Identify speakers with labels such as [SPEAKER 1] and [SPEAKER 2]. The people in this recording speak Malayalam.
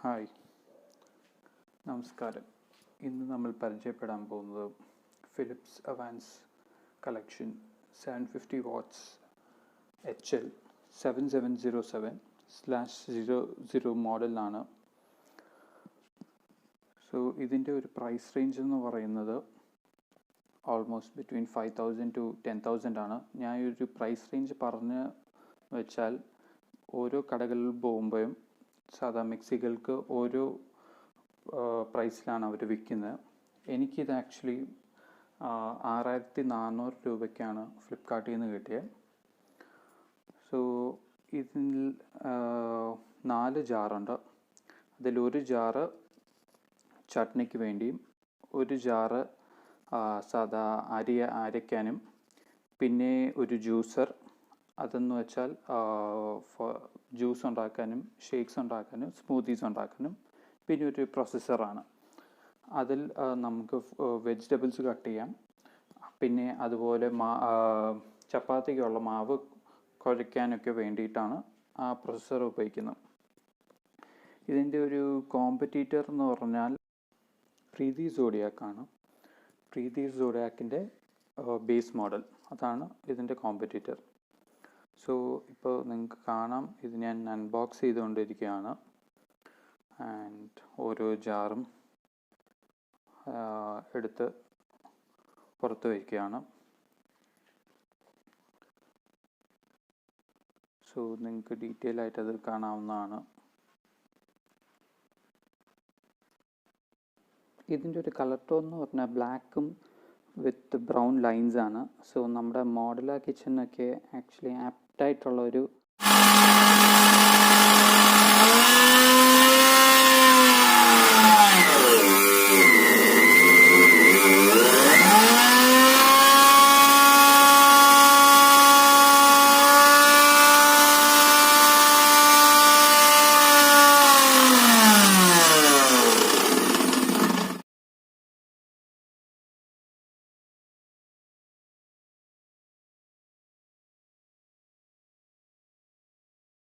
[SPEAKER 1] ഹായ്, നമസ്കാരം. ഇന്ന് നമ്മൾ പരിചയപ്പെടാൻ പോകുന്നത് Philips Avanse collection 750 watts HL7707/00 മോഡലാണ്. സോ ഇതിൻ്റെ ഒരു പ്രൈസ് റേഞ്ച് എന്ന് പറയുന്നത് ഓൾമോസ്റ്റ് ബിറ്റ്വീൻ 5,000 to 10,000 ആണ്. ഞാൻ ഈ ഒരു പ്രൈസ് റേഞ്ച് പറഞ്ഞ് വെച്ചാൽ ഓരോ കടകളിൽ പോകുമ്പോഴും സാധാ മിക്സികൾക്ക് ഓരോ പ്രൈസിലാണ് അവർ വിൽക്കുന്നത്. എനിക്കിത് ആക്ച്വലി 6,400 രൂപയ്ക്കാണ് ഫ്ലിപ്കാർട്ടിൽ നിന്ന് കിട്ടിയത്. സോ ഇതിൽ 4 ജാറുണ്ട്. അതിലൊരു ജാറ് ചട്നിക്ക് വേണ്ടിയും, ഒരു ജാറ് സാധാ അരി അരയ്ക്കാനും, പിന്നെ ഒരു ജ്യൂസർ, അതെന്ന് വെച്ചാൽ ജ്യൂസ് ഉണ്ടാക്കാനും, ഷേക്സ് ഉണ്ടാക്കാനും, സ്മൂത്തീസ് ഉണ്ടാക്കാനും, പിന്നെ ഒരു പ്രൊസസ്സറാണ്. അതിൽ നമുക്ക് വെജിറ്റബിൾസ് കട്ട് ചെയ്യാം. പിന്നെ അതുപോലെ ചപ്പാത്തിക്കുള്ള മാവ് കുഴയ്ക്കാനൊക്കെ വേണ്ടിയിട്ടാണ് ആ പ്രൊസസ്സർ ഉപയോഗിക്കുന്നത്. ഇതിൻ്റെ ഒരു കോമ്പറ്റീറ്റർ എന്ന് പറഞ്ഞാൽ പ്രീതി സോഡിയാക്കാണ്. പ്രീതി സോഡിയാക്കിൻ്റെ ബേസ് മോഡൽ, അതാണ് ഇതിൻ്റെ കോമ്പറ്റീറ്റർ. സോ ഇപ്പോൾ നിങ്ങൾക്ക് കാണാം, ഇത് ഞാൻ അൺബോക്സ് ചെയ്തുകൊണ്ടിരിക്കുകയാണ്. ആൻഡ് ഓരോ ജാറും എടുത്ത് പുറത്ത് വയ്ക്കുകയാണ്. സോ നിങ്ങൾക്ക് ഡീറ്റെയിൽ ആയിട്ട് അത് കാണാവുന്നതാണ്. ഇതിൻ്റെ ഒരു കളർ ടോൺ എന്ന് പറഞ്ഞാൽ ബ്ലാക്കും വിത്ത് ബ്രൗൺ ലൈൻസ് ആണ്. സോ നമ്മുടെ മോഡുലാർ കിച്ചണിനൊക്കെ ആക്ച്വലി ആപ്റ്റായിട്ടുള്ള ഒരു